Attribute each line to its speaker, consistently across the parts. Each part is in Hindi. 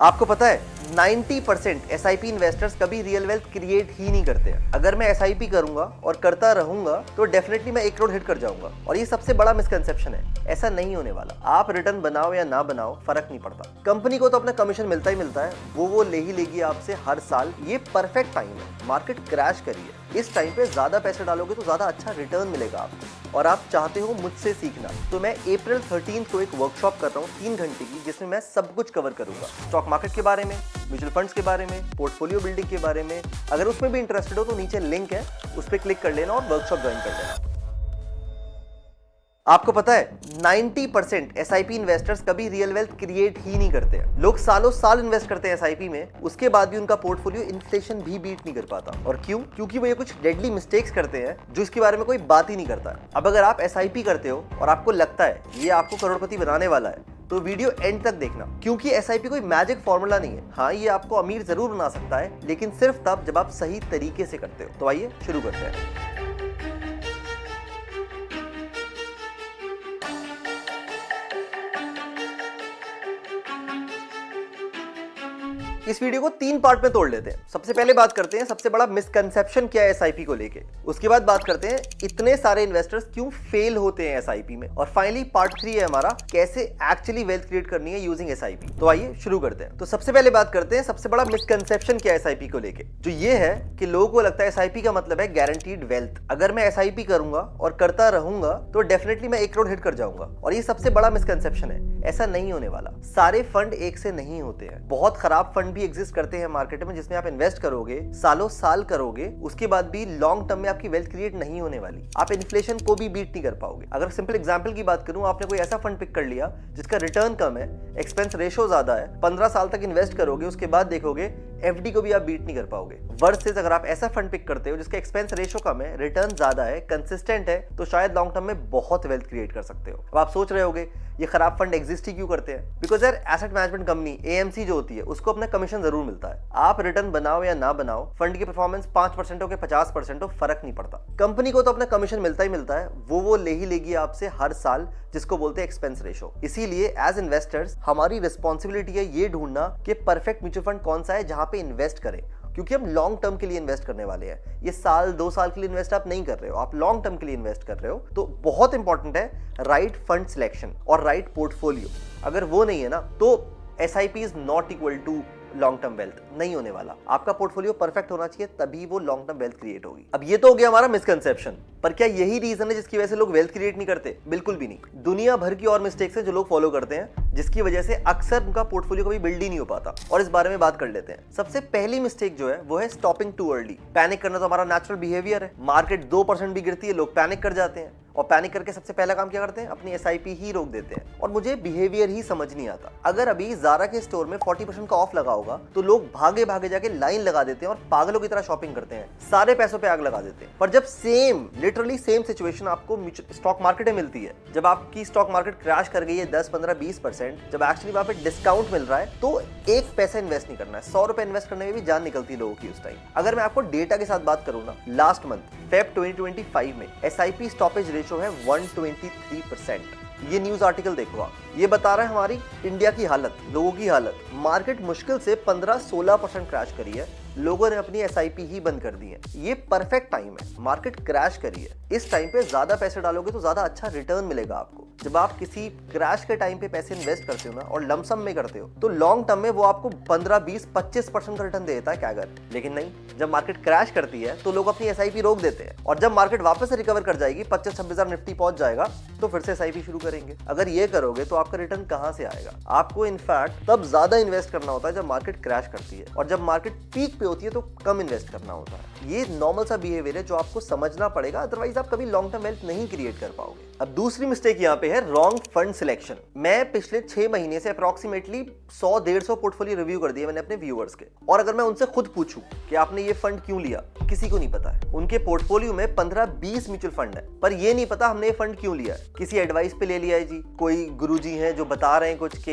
Speaker 1: आपको पता है 90% एसआईपी इन्वेस्टर्स कभी रियल वेल्थ क्रिएट ही नहीं करते हैं। अगर मैं एसआईपी करूंगा और करता रहूंगा तो डेफिनेटली मैं 1 करोड़ हिट कर जाऊंगा। और ये सबसे बड़ा मिसकंसेप्शन है, ऐसा नहीं होने वाला। आप रिटर्न बनाओ या ना बनाओ फर्क नहीं पड़ता। कंपनी को तो अपना कमीशन मिलता ही मिलता है, वो ले ही लेगी आपसे हर साल। ये परफेक्ट टाइम है, मार्केट क्रैश करिए। इस टाइम पे ज्यादा पैसे डालोगे तो ज्यादा अच्छा रिटर्न मिलेगा आपको। और आप चाहते हो मुझसे सीखना, तो मैं अप्रैल 13 को एक वर्कशॉप कर रहा हूँ 3 घंटे की, जिसमें मैं सब कुछ कवर करूंगा। स्टॉक मार्केट के बारे में, म्यूचुअल फंड्स के बारे में, पोर्टफोलियो बिल्डिंग के बारे में। अगर उसमें भी इंटरेस्टेड हो तो नीचे लिंक है, उस पर क्लिक कर लेना और वर्कशॉप ज्वाइन कर लेना। आपको पता है 90% एसआईपी इन्वेस्टर्स कभी रियल वेल्थ क्रिएट ही नहीं करते हैं। लोग सालों साल इन्वेस्ट करते हैं एसआईपी में, उसके बाद भी उनका पोर्टफोलियो इन्फ्लेशन भी बीट नहीं कर पाता। और क्यों? क्योंकि वो ये कुछ डेडली मिस्टेक्स करते हैं जो इसके बारे में कोई बात ही नहीं करता। अब अगर आप एसआईपी करते हो और आपको लगता है ये आपको करोड़पति बनाने वाला है, तो वीडियो एंड तक देखना, क्योंकि एसआईपी कोई मैजिक फॉर्मूला नहीं है। हाँ, ये आपको अमीर जरूर बना सकता है, लेकिन सिर्फ तब जब आप सही तरीके से करते हो। तो आइए शुरू करते हैं। इस वीडियो को 3 पार्ट में तोड़ लेते हैं। सबसे पहले बात करते हैं सबसे बड़ा मिसकंसेप्शन क्या है एसआईपी को लेके। उसके बाद बात करते हैं इतने सारे इन्वेस्टर्स क्यों फेल होते हैं एसआईपी में। और फाइनली पार्ट 3 है हमारा, कैसे एक्चुअली वेल्थ क्रिएट करनी है यूजिंग एसआईपी। तो आइए शुरू करते हैं। तो सबसे पहले बात करते हैं सबसे बड़ा मिसकंसेप्शन क्या है एसआईपी को लेके। जो ये है कि लोगों को लगता है एसआईपी का मतलब है गारंटीड वेल्थ। अगर मैं एसआईपी करूंगा और करता रहूंगा तो डेफिनेटली मैं 1 करोड़ हिट कर जाऊंगा। और ये सबसे बड़ा मिसकंसेप्शन है, ऐसा नहीं होने वाला। सारे फंड एक से नहीं होते हैं। बहुत खराब फंड भी एग्जिस्ट करते हैं मार्केट में, जिसमें आप इन्वेस्ट करोगे, सालों साल करोगे, उसके बाद भी लॉन्ग टर्म में आपकी वेल्थ क्रिएट नहीं होने वाली। आप इन्फ्लेशन को भी बीट नहीं कर पाओगे। अगर सिंपल एग्जांपल की बात करूं, आपने कोई ऐसा फंड पिक कर लिया जिसका रिटर्न कम है, एक्सपेंस रेशो ज्यादा है, 15 साल तक इन्वेस्ट करोगे, उसके बाद देखोगे एफडी को भी आप बीट नहीं कर पाओगे। वर्सेस अगर आप ऐसा फंड पिक करते हो जिसका एक्सपेंस रेशो कम है, रिटर्न ज्यादा है, कंसिस्टेंट है, तो शायद लॉन्ग टर्म में बहुत वेल्थ क्रिएट कर सकते हो। अब आप सोच रहे होगे ये खराब फंड एग्जिस्ट ही क्यों करते हैं? बिकॉज यार एसेट मैनेजमेंट कंपनी एएमसी जो होती है उसको अपना कमीशन जरूर मिलता है। आप रिटर्न बनाओ या ना बनाओ, फंड की परफॉर्मेंस 5% हो के 50% हो, फर्क नहीं पड़ता। कंपनी को तो अपना कमीशन मिलता ही मिलता है, वो ले ही लेगी आपसे हर साल, जिसको बोलते हैं एक्सपेंस रेशो। इसीलिए एज इन्वेस्टर्स हमारी रिस्पॉन्सिबिलिटी है ये ढूंढना कि परफेक्ट म्यूचुअल फंड कौन सा है जहां पे इन्वेस्ट करें, क्योंकि हम लॉन्ग टर्म के लिए इन्वेस्ट करने वाले हैं। ये साल 2 साल के लिए इन्वेस्ट आप नहीं कर रहे हो, आप लॉन्ग टर्म के लिए इन्वेस्ट कर रहे हो। तो बहुत इंपॉर्टेंट है राइट फंड सिलेक्शन और राइट पोर्टफोलियो। अगर वो नहीं है ना, तो SIP is not equal to long term wealth, नहीं होने वाला। आपका पोर्टफोलियो परफेक्ट होना चाहिए, तभी वो लॉन्ग टर्म वेल्थ क्रिएट होगी। अब ये तो हो गया हमारा मिसकंसेप्शन, पर क्या यही रीजन है जिसकी वजह से लोग वेल्थ क्रिएट नहीं करते? बिल्कुल भी नहीं। दुनिया भर की और मिस्टेक्स हैं जो लोग फॉलो करते हैं, जिसकी वजह से अक्सर उनका पोर्टफोलियो कभी बिल्ड ही नहीं हो पाता। और इस बारे में बात कर लेते हैं। सबसे पहली मिस्टेक जो है वो है स्टॉपिंग टू अर्ली। पैनिक करना तो हमारा नेचुरल बिहेवियर है। मार्केट 2% भी गिरती है, लोग पैनिक कर जाते हैं, और पैनिक करके सबसे पहला काम क्या करते हैं? अपनी एसआईपी ही रोक देते हैं। और मुझे बिहेवियर ही समझ नहीं आता। अगर अभी ज़ारा के स्टोर में 40% का ऑफ लगा होगा तो लोग भागे भागे जाके लाइन लगा देते हैं और पागलों की तरह शॉपिंग करते हैं, सारे पैसों पे आग लगा देते हैं। पर जब लिटरली सेम सिचुएशन आपको स्टॉक मार्केट में मिलती है, जब आपकी स्टॉक मार्केट क्रैश कर गई है 10, 15, 20%, जब एक्चुअली वहां पे डिस्काउंट मिल रहा है, तो 1 पैसा इन्वेस्ट नहीं करना है। 100 रुपए इन्वेस्ट करने में भी जान निकलती है लोगों की उस टाइम। अगर मैं आपको डेटा के साथ बात करूं ना, लास्ट मंथ फेब 2025 में एसआईपी स्टॉपेज रेशो है 123%। ये न्यूज आर्टिकल देखो आप, ये बता रहा है हमारी इंडिया की हालत, लोगों की हालत। मार्केट मुश्किल से 15-16% क्रैश करी है, लोगों ने अपनी एसआईपी ही बंद कर दी है। ये परफेक्ट टाइम है, मार्केट क्रैश करी है। इस टाइम पे ज्यादा पैसे डालोगे तो ज्यादा अच्छा रिटर्न मिलेगा आपको। जब आप किसी क्रैश के टाइम पे पैसे इन्वेस्ट करते हो ना, और लमसम में करते हो, तो लॉन्ग टर्म में वो आपको 15, 20, 25% का रिटर्न देता है कैगर। लेकिन नहीं, जब मार्केट क्रैश करती है तो लोग अपनी एसआईपी रोक देते हैं, और जब मार्केट वापस से रिकवर कर जाएगी, 25-26,000 निफ्टी पहुंच जाएगा, तो फिर से एसआईपी शुरू करेंगे। अगर ये करोगे तो आपका रिटर्न कहां से आएगा? आपको इनफैक्ट तब ज्यादा इन्वेस्ट करना होता है जब मार्केट क्रैश करती है, और जब मार्केट पीक पे होती है तो कम इन्वेस्ट करना होता है। ये नॉर्मल सा बिहेवियर है जो आपको समझना पड़ेगा, अदरवाइज आप कभी लॉन्ग टर्म वेल्थ नहीं क्रिएट कर पाओगे। अब दूसरी मिस्टेक यहाँ पे है रॉन्ग फंड सिलेक्शन। मैं पिछले 6 महीने से अप्रॉक्सीमेटली 100-150 पोर्टफोलियो रिव्यू कर दिए मैंने अपने व्यूअर्स के, और अगर मैं उनसे खुद पूछूं कि आपने ये फंड क्यों लिया, किसी को नहीं पता है। उनके पोर्टफोलियो में 15-20 म्यूचुअल फंड है, पर ये नहीं पता हमने ये फंड क्यों लिया है। किसी एडवाइस पे ले लिया है जी, कोई गुरुजी हैं जो बता रहे हैं कुछ कि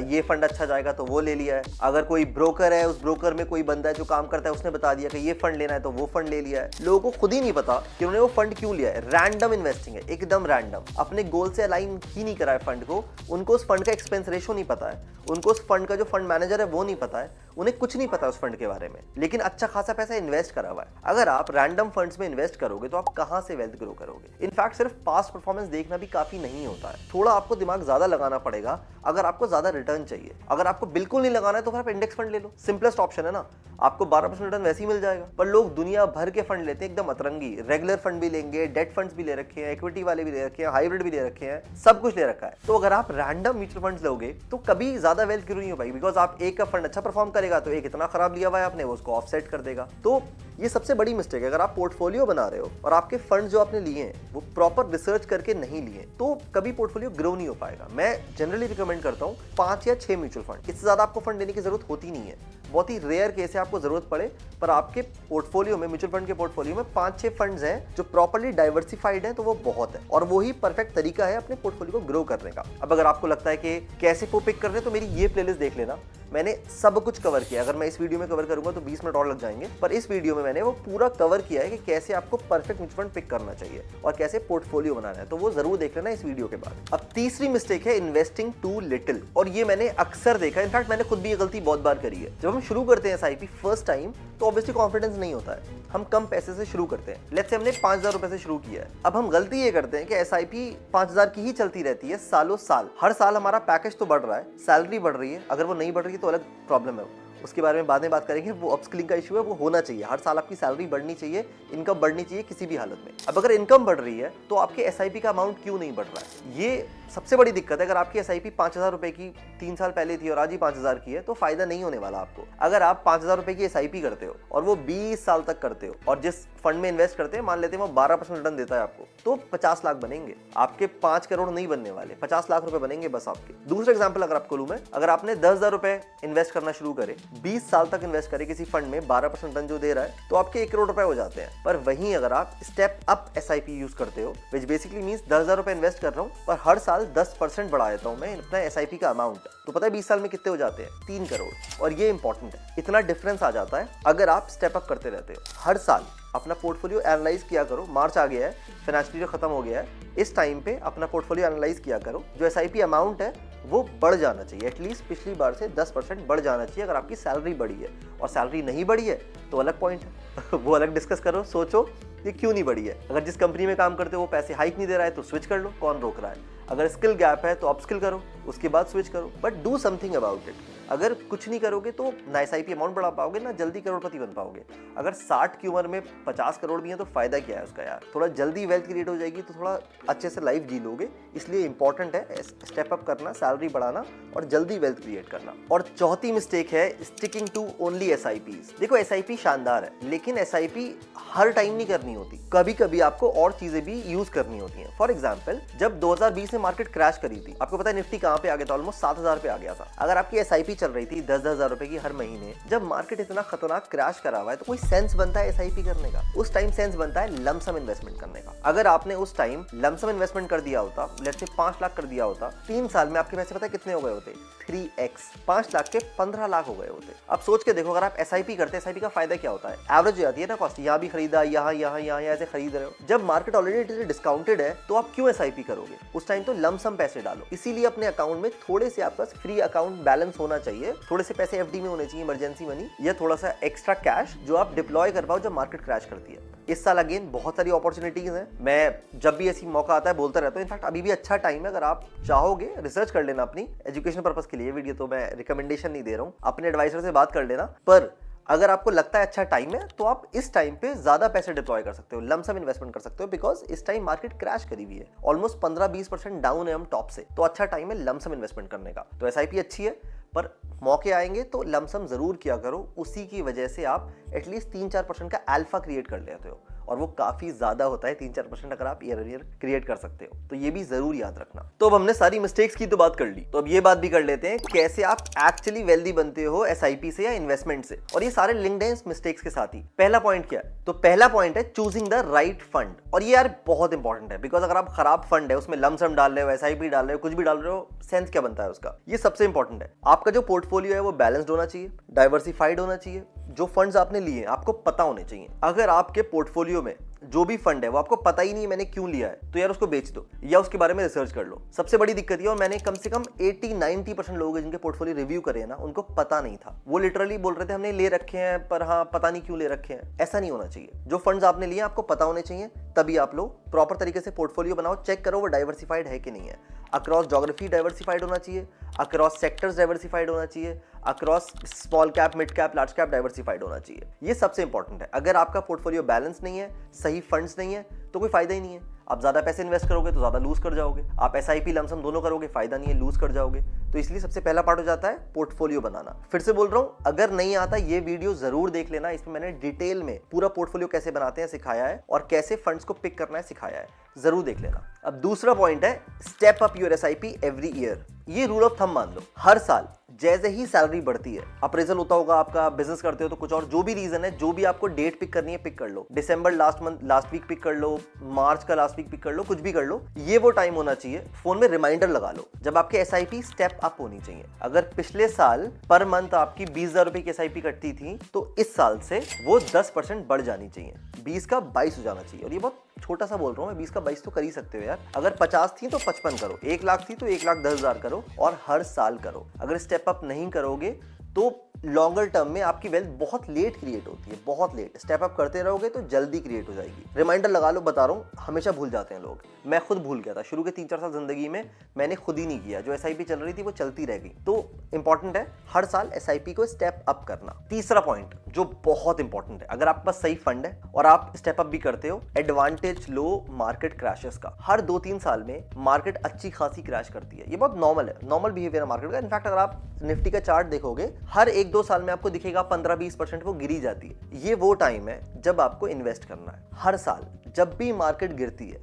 Speaker 1: ये फंड अच्छा जाएगा तो वो ले लिया है। अगर कोई ब्रोकर है, उस ब्रोकर में कोई बंदा है जो काम करता है, उसने बता दिया कि ये फंड लेना है तो वो फंड ले लिया है। लोगों को खुद ही नहीं पता कि उन्होंने वो फंड क्यों लिया है। रैंडम इन्वेस्टिंग है, एकदम रैंडम, अपने गोल से अलाइन ही नहीं करा है फंड को। उनको उस फंड का एक्सपेंस रेशो नहीं पता है, उनको उस फंड का जो फंड मैनेजर है वो नहीं पता है, उन्हें कुछ नहीं पता उस फंड के बारे में, लेकिन अच्छा खासा पैसा इन्वेस्ट करा हुआ है। अगर आप रैंडम फंड्स में इन्वेस्ट करोगे तो आप कहां से वेल्थ ग्रो करोगे। इनफैक्ट सिर्फ पास्ट परफॉर्मेंस देखना भी काफी नहीं होता है, थोड़ा आपको दिमाग ज्यादा लगाना पड़ेगा अगर आपको ज्यादा रिटर्न चाहिए। अगर आपको बिल्कुल नहीं लगाना है तो फिर आप इंडेक्स फंड ले लो, सिंपलेस्ट ऑप्शन है ना, आपको 12% रिटर्न वैसे ही मिल जाएगा। पर लोग दुनिया भर के फंड लेते हैं एकदम अतरंगी, रेगुलर फंड भी लेंगे, डेट फंड्स भी ले रखे हैं, इक्विटी वाले भी ले रखे हैं, हाइब्रिड भी ले रखे हैं, सब कुछ ले रखा है। तो अगर आप रैंडम म्यूचुअल फंड्स लोगे तो कभी ज्यादा वेल्थ ग्रो नहीं हो पाएगी, बिकॉज आप एक का फंड अच्छा परफॉर्म करेगा तो एक इतना खराब लिया हुआ है आपने, वो उसको ऑफसेट कर देगा। तो ये सबसे बड़ी मिस्टेक है। अगर आप पोर्टफोलियो बना रहे हो और आपके फंड जो आपने लिए हैं वो प्रॉपर रिसर्च करके नहीं लिए तो कभी पोर्टफोलियो ग्रो नहीं हो पाएगा। मैं जनरली रिकमेंड करता हूँ 5 या 6 म्यूचुअल फंड, इससे ज्यादा आपको फंड लेने की जरूरत होती नहीं है। बहुत ही रेयर केस है आपको जरूरत पड़े, पर आपके पोर्टफोलियो में, म्यूचुअल फंड के पोर्टफोलियो में 5-6 फंड्स हैं जो प्रॉपर्ली डाइवर्सिफाइड हैं, तो वो बहुत है और वही परफेक्ट तरीका है अपने पोर्टफोलियो को ग्रो करने का। अब अगर आपको लगता है कि कैसे वो पिक करने, तो मेरी ये प्लेलिस्ट देख लेना, मैंने सब कुछ कवर किया। अगर मैं इस वीडियो में कवर करूंगा तो 20 मिनट और लग जाएंगे, पर इस वीडियो में मैंने वो पूरा कवर किया है कि कैसे आपको परफेक्ट म्यूचुअल फंड पिक करना चाहिए और कैसे पोर्टफोलियो बनाना है, तो वो जरूर देख लेना इस वीडियो के बाद। अब तीसरी मिस्टेक है इन्वेस्टिंग टू लिटिल, और ये मैंने अक्सर देखा है, इनफैक्ट मैंने खुद भी ये गलती बहुत बार करी है। जब हम शुरू करते हैं एसआईपी फर्स्ट टाइम तो ऑब्वियसली कॉन्फिडेंस नहीं होता है, हम कम पैसे से शुरू करते हैं। लेट्स से हमने 5000 रुपए से शुरू किया है। अब हम गलती ये करते हैं कि एसआईपी 5000 की ही चलती रहती है सालों साल, हर साल हमारा पैकेज तो बढ़ रहा है, सैलरी बढ़ रही है, अगर वो नहीं बढ़ रही है तो अलग प्रॉब्लम है, उसके बारे में बाद में बात करेंगे। वो अपस्किलिंग का इशू है, वो होना चाहिए, हर साल आपकी सैलरी बढ़नी चाहिए, इनकम बढ़नी चाहिए किसी भी हालत में। अब अगर इनकम बढ़ रही है तो आपके एसआईपी का अमाउंट क्यों नहीं बढ़ रहा है, ये सबसे बड़ी दिक्कत है। अगर आपकी एसआईपी 5000 रुपए की 3 साल पहले थी और आज ही 5000 की है तो फायदा नहीं होने वाला आपको। अगर आप 5000 रुपए की एसआईपी करते हो और वो 20 साल तक करते हो और जिस फंड में इन्वेस्ट करते हैं मान लेते हैं वो 12% रिटर्न देता है आपको, तो 50 लाख बनेंगे आपके, 5 करोड़ नहीं बनने वाले, 50 लाख रुपए बनेंगे बस आपके। दूसरा एग्जाम्पल अगर आपको लूं मैं, अगर आपने 10,000 रुपए इन्वेस्ट करना शुरू करे, 20 साल तक इन्वेस्ट करे किसी फंड में, 12% रिटर्न जो दे रहा है, तो आपके 1 करोड़ रुपए हो जाते हैं। पर वहीं अगर आप स्टेप अप एसआईपी यूज करते हो, विच बेसिकली मींस 10,000 रुपए इन्वेस्ट कर रहा हूं पर हर साल 10% बढ़ा देता हूं मैं अपना एसआईपी का अमाउंट, तो पता है 20 साल में कितने हो जाते हैं, 3 करोड़। और ये इंपॉर्टेंट है, इतना डिफरेंस आ जाता है अगर आप स्टेप अप करते रहते हो। हर साल अपना पोर्टफोलियो एनालाइज किया करो। मार्च आ गया है, फाइनेंशियल ईयर खत्म हो गया है, इस टाइम पे अपना पोर्टफोलियो एनालाइज किया करो। जो एसआईपी अमाउंट है वो बढ़ जाना चाहिए, एटलीस्ट पिछली बार से 10% बढ़ जाना चाहिए अगर आपकी सैलरी बढ़ी है। और सैलरी नहीं बढ़ी है तो अलग पॉइंट है वो अलग डिस्कस करो, सोचो ये क्यों नहीं बढ़ी है। अगर जिस कंपनी में काम करते हो वो पैसे हाइक नहीं दे रहा है तो स्विच कर लो, कौन रोक रहा है। अगर स्किल गैप है तो अपस्किल करो, उसके बाद स्विच करो, but do something about it. अगर कुछ नहीं करोगे तो ना एसआईपी अमाउंट बढ़ा पाओगे, ना जल्दी करोड़पति बन पाओगे। अगर 60 की उम्र में 50 करोड़ भी है तो फायदा क्या है उसका यार। थोड़ा जल्दी वेल्थ क्रिएट हो जाएगी तो थोड़ा अच्छे से लाइफ जी लोगे, इसलिए इंपॉर्टेंट है स्टेप अप करना, सैलरी बढ़ाना और जल्दी वेल्थ क्रिएट करना। और चौथी मिस्टेक है स्टिकिंग टू ओनली एसआईपीज। देखो एसआईपी शानदार है लेकिन एसआईपी हर टाइम नहीं करनी होती, कभी कभी आपको और चीजें भी यूज करनी होती हैं। फॉर एग्जाम्पल जब 2020 में मार्केट क्रैश करी थी, आपको पता है निफ्टी कहां पे आ गया था, ऑलमोस्ट 7000 पे आ गया था। अगर आपकी एसआईपी चल रही थी 10,000 रुपए की हर महीने, जब मार्केट इतना खतरनाक क्रैश करा हुआ है तो कोई सेंस बनता है एसआईपी करने का? उस टाइम सेंस बनता है लमसम इन्वेस्टमेंट करने का। अगर आपने उस टाइम लमसम इन्वेस्टमेंट कर दिया होता, लेट्स से 5 लाख कर दिया होता, 3 साल में आपके पैसे पता है कितने हो गए होते? 3x, 5 लाख के 15 लाख हो गए होते। अब सोच के देखो, अगर आप एसआईपी करते हैं, एसआईपी का फायदा क्या होता है? एवरेज हो जाती है ना कॉस्ट, यहाँ भी खरीदा, यहाँ ऐसे खरीद रहे हो। जब मार्केट ऑलरेडी डिस्काउंटेड है तो आप क्यों एसआईपी करोगे? उस टाइम तो लमसम पैसे डालो। इसीलिए अपने अकाउंट में थोड़े से आपका फ्री अकाउंट बैलेंस होना चाहिए, थोड़े से पैसे एफडी में होने चाहिए, इमरजेंसी मनी, या थोड़ा सा एक्स्ट्रा कैश जो आप डिप्लॉय कर पाओ जब मार्केट क्रैश करती है। इस साल अगेन बहुत सारी अपॉर्चुनिटीज हैं, मैं जब भी ऐसी मौका आता है बोलता रहता हूँ। इनफैक्ट अभी भी अच्छा टाइम है, अगर आप चाहोगे रिसर्च कर लेना अपनी एजुकेशन पर्पस के लिए। वीडियो तो मैं रिकमेंडेशन नहीं दे रहा हूँ, अपने एडवाइजर से बात कर लेना। पर अगर आपको लगता है अच्छा टाइम है तो आप इस टाइम पे ज्यादा पैसे डिप्लॉय कर सकते हो, लमसम इन्वेस्टमेंट कर सकते हो, बिकॉज इस टाइम मार्केट क्रैश करी हुई है, ऑलमोस्ट 15-20% डाउन है हम टॉप से, तो अच्छा टाइम है लमसम इन्वेस्टमेंट करने का। तो एसआईपी अच्छी है, पर मौके आएंगे तो लमसम जरूर किया करो, उसी की वजह से आप एटलीस्ट 3-4% का अल्फा क्रिएट कर लेते हो। और वो काफी ज्यादा होता है, 3-4% अगर आप ईयर ईयर क्रिएट कर सकते हो, तो ये भी जरूर याद रखना। तो अब हमने सारी मिस्टेक्स की तो बात कर ली, तो अब ये बात भी कर लेते हैं कैसे आप एक्चुअली वेल्दी बनते हो एसआईपी से या इन्वेस्टमेंट से, और ये सारे लिंक्ड हैं इस मिस्टेक्स के साथ ही। पहला पॉइंट क्या है? तो पहला पॉइंट है चूजिंग द राइट फंड, और ये यार बहुत इंपॉर्टेंट है, बिकॉज अगर आप खराब फंड है उसमें लमसम डाल रहे हो, एसआईपी डाल रहे हो, कुछ भी डाल रहे हो, सेंस क्या बनता है उसका? ये सबसे इंपॉर्टेंट है। आपका जो पोर्टफोलियो है वो बैलेंस्ड होना चाहिए, डाइवर्सिफाइड होना चाहिए, जो फंड्स आपने लिए आपको पता होने चाहिए। अगर आपके पोर्टफोलियो में जो भी फंड है वो आपको पता ही नहीं है मैंने क्यों लिया है, तो यार उसको बेच दो या उसके बारे में रिसर्च कर लो। सबसे बड़ी दिक्कत ये, और मैंने कम से कम 80-90% लोग जिनके पोर्टफोलियो रिव्यू करे हैं ना, उनको पता नहीं था। वो लिटरली बोल रहे थे हमने ले रखे हैं पर हाँ पता नहीं क्यों ले रखे हैं। ऐसा नहीं होना चाहिए। जो फंड्स आपने लिए आपको पता होने चाहिए, तभी आप लोग प्रॉपर तरीके से पोर्टफोलियो बनाओ, चेक करो वो डाइवर्सिफाइड है कि नहीं है। अक्रॉस ज्योग्राफी डाइवर्सिफाइड होना चाहिए, अक्रॉस सेक्टर्स डाइवर्सिफाइड होना चाहिए, across small cap, mid cap, large cap diversified होना चाहिए। ये सबसे इंपॉर्टेंट है। अगर आपका पोर्टफोलियो बैलेंस नहीं है, सही फंड्स नहीं है, तो कोई फायदा ही नहीं है। आप ज्यादा पैसे इन्वेस्ट करोगे तो ज्यादा लूज कर जाओगे, आप एसआईपी लमसम दोनों करोगे, फायदा नहीं है, लूज कर जाओगे। तो इसलिए सबसे पहला पार्ट हो जाता है पोर्टफोलियो बनाना। फिर से बोल रहा हूं, अगर नहीं आता ये वीडियो जरूर देख लेना, इसमें मैंने डिटेल में पूरा पोर्टफोलियो कैसे बनाते हैं सिखाया है, और कैसे फंड्स को पिक करना है सिखाया है, जरूर देख लेना। अब दूसरा पॉइंट है step up your SIP every year. ये रूल ऑफ थंब मान लो, हर साल जैसे ही सैलरी बढ़ती है, अप्रेजल होता होगा आपका, बिजनेस करते हो तो कुछ और, जो भी रीजन है, जो भी आपको डेट पिक करनी है पिक कर लो। दिसंबर लास्ट वीक पिक कर लो, मार्च का लास्ट वीक पिक कर लो, कुछ भी कर लो। ये वो टाइम होना चाहिए, फोन में रिमाइंडर लगा लो जब आपके एसआईपी स्टेप अप होनी चाहिए। अगर पिछले साल पर मंथ आपकी 20,000 रुपए की एसआईपी कटती थी, तो इस साल से वो 10% बढ़ जानी चाहिए, 20 का 22 हो जाना चाहिए। और ये बहुत छोटा सा बोल रहा हूँ मैं, 20 का 22 तो कर ही सकते हो यार। अगर 50 थी तो 55 करो, 1 लाख थी तो 1,10,000 करो, और हर साल करो। अगर स्टेप अप नहीं करोगे तो लॉन्गर टर्म में आपकी वेल्थ बहुत लेट क्रिएट होती है, बहुत लेट। स्टेप अप करते रहोगे तो जल्दी क्रिएट हो जाएगी। रिमाइंडर लगा लो, बता रहा हूँ, हमेशा भूल जाते हैं लोग। मैं खुद भूल गया था, शुरू के 3-4 साल जिंदगी में मैंने खुद ही नहीं किया। जो एसआईपी चल रही थी वो चलती रह गई। तो इंपॉर्टेंट है हर साल एसआईपी को स्टेप अप करना। तीसरा पॉइंट जो बहुत इंपॉर्टेंट है, अगर आपके पास सही फंड है और आप स्टेप अप भी करते हो, एडवांटेज लो मार्केट क्रैशेस का। हर 2-3 साल में मार्केट अच्छी खासी क्रैश करती है, ये बहुत नॉर्मल है, नॉर्मल बिहेवियर है मार्केट का। इनफैक्ट अगर आप निफ्टी का चार्ट देखोगे, हर 1-2 साल में आपको दिखेगा 15-20% वो गिरी जाती है। ये वो टाइम है जब आपको इन्वेस्ट करना है। हर साल जब भी मार्केट गिरती है,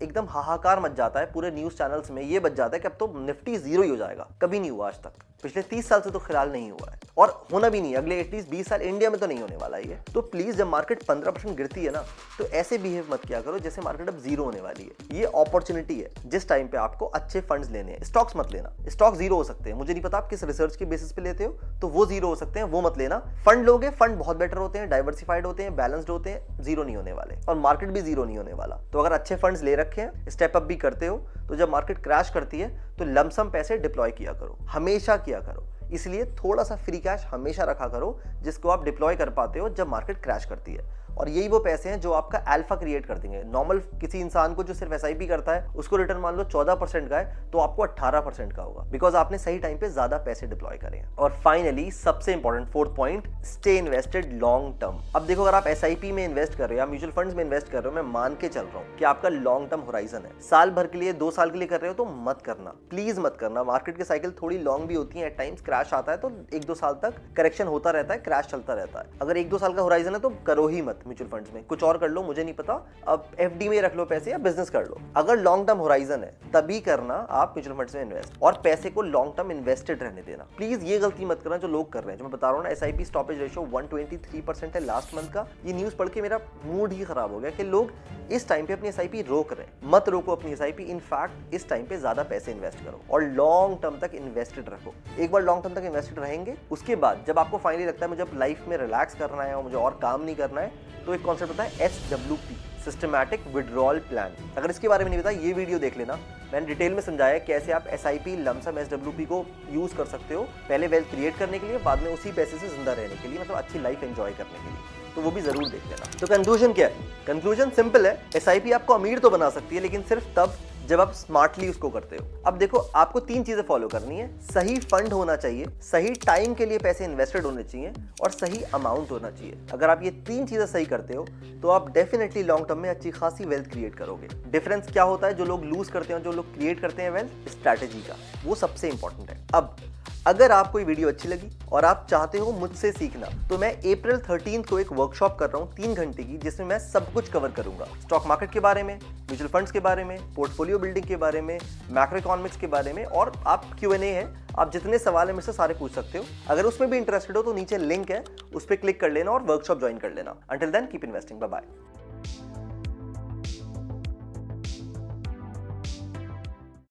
Speaker 1: एकदम हाहाकार मच जाता है पूरे न्यूज चैनल्स में, ये बच जाता है कि अब तो निफ्टी 0 ही हो जाएगा। कभी नहीं हुआ आज तक, पिछले 30 साल से तो फिलहाल नहीं हुआ है, और होना भी नहीं। अगले एटलीस्ट 20 साल इंडिया में तो नहीं होने वाला ये। तो प्लीज जब मार्केट 15% गिरती है ना, तो ऐसे बिहेव मत किया करो जैसे मार्केट अब 0 होने वाली है। ये अपॉर्चुनिटी है जिस टाइम पे आपको अच्छे फंड्स लेने हैं। स्टॉक्स मत लेना, स्टॉक 0 हो सकते हैं, मुझे नहीं पता आप किस रिसर्च के बेसिस पे लेते हो, तो वो 0 हो सकते हैं, वो मत लेना। फंड लोगे, फंड बहुत बेटर होते हैं, डाइवर्सिफाइड होते हैं, बैलेंस्ड होते हैं, 0 नहीं होने वाले, और मार्केट भी 0 नहीं होने वाला। तो अगर अच्छे फंड्स ले रखे हैं, स्टेप अप भी करते हो, तो जब मार्केट क्रैश करती है तो लमसम पैसे डिप्लॉय किया करो, हमेशा किया करो। इसलिए थोड़ा सा फ्री कैश हमेशा रखा करो, जिसको आप डिप्लॉय कर पाते हो जब मार्केट क्रैश करती है। और यही वो पैसे हैं जो आपका अल्फा क्रिएट कर देंगे। नॉर्मल किसी इंसान को जो सिर्फ एसआईपी करता है, उसको रिटर्न मान लो 14% का है, तो आपको 18% का होगा, बिकॉज आपने सही टाइम पे ज्यादा पैसे डिप्लॉय करे हैं। और फाइनली सबसे important 4th point, stay invested long term. अब देखो, अगर आप एसआईपी में इन्वेस्ट कर रहे हो या म्यूचुअल फंड्स में इन्वेस्ट कर रहे हो, मैं मान के चल रहा हूँ कि आपका लॉन्ग टर्म होराइजन है, साल भर के लिए, 2 साल के लिए कर रहे हो, तो मत करना, प्लीज मत करना। मार्केट की साइकिल थोड़ी लॉन्ग भी होती है, एट टाइम्स क्रैश आता है तो 1-2 साल तक करेक्शन होता रहता है, क्रैश चलता रहता है। अगर 1-2 साल का होराइजन है तो करो ही मत म्यूचुअल फंड्स में, कुछ और कर लो, मुझे नहीं पता, अब एफडी में रख लो पैसे या बिजनेस कर लो। अगर लॉन्ग टर्म होराइजन है तभी करना आप म्यूचुअल फंड्स में इन्वेस्ट, और पैसे को लॉन्ग टर्म इन्वेस्टेड रहने देना। प्लीज ये गलती मत करना जो लोग कर रहे हैं, जो मैं बता रहा हूँ ना। एसआईपी स्टॉपेज रेशियो 123% है लास्ट मंथ का। ये न्यूज पढ़ के मेरा मूड ही खराब हो गया कि लोग इस टाइम पे अपनी एसआईपी रोक रहे हैं। मत रोको अपनी एसआईपी, इनफैक्ट इस टाइम पे ज्यादा पैसे इन्वेस्ट करो और लॉन्ग टर्म तक इन्वेस्टेड रखो। एक बार लॉन्ग टर्म तक इन्वेस्टेड रहेंगे, उसके बाद जब आपको फाइनली लगता है मुझे अब लाइफ में रिलैक्स करना है और मुझे और काम नहीं करना है, तो एक कॉन्सेप्ट होता है SWP, सिस्टमैटिक विड्रॉल प्लान। अगर इसके बारे में नहीं पता, ये वीडियो देख लेना, मैंने डिटेल में समझाया है कैसे आप एसआईपी लमसम SWP को यूज कर सकते हो, पहले वेल्थ क्रिएट करने के लिए, बाद में उसी पैसे से जिंदा रहने के लिए, मतलब अच्छी लाइफ एंजॉय करने के लिए। तो वो भी जरूर देख लेना। तो कंक्लूजन क्या है? कंक्लूजन सिंपल है, एसआईपी आपको अमीर तो बना सकती है, लेकिन सिर्फ तब जब आप स्मार्टली उसको करते हो। अब देखो, आपको 3 चीजें फॉलो करनी है। सही फंड होना चाहिए, सही टाइम के लिए पैसे इन्वेस्टेड होने चाहिए, और सही अमाउंट होना चाहिए। अगर आप ये 3 चीजें सही करते हो तो आप डेफिनेटली लॉन्ग टर्म में अच्छी खासी वेल्थ क्रिएट करोगे। डिफरेंस क्या होता है जो लोग लूज करते हैं, जो लोग क्रिएट करते हैं वेल्थ? स्ट्रैटेजी का, वो सबसे इंपॉर्टेंट है। अब अगर आपको ये वीडियो अच्छी लगी और आप चाहते हो मुझसे सीखना, तो मैं अप्रैल 13 को एक वर्कशॉप कर रहा हूँ 3 घंटे की, जिसमें मैं सब कुछ कवर करूंगा। स्टॉक मार्केट के बारे में, म्यूचुअल फंड्स के बारे में, पोर्टफोलियो बिल्डिंग के बारे में, मैक्रो इकोनॉमिक्स के बारे में, और आप Q&A है, आप जितने सवाल है मुझसे सारे पूछ सकते हो। अगर उसमें भी इंटरेस्टेड हो तो नीचे लिंक है, उस पर क्लिक कर लेना और वर्कशॉप ज्वाइन कर लेना। Until then keep investing, bye bye.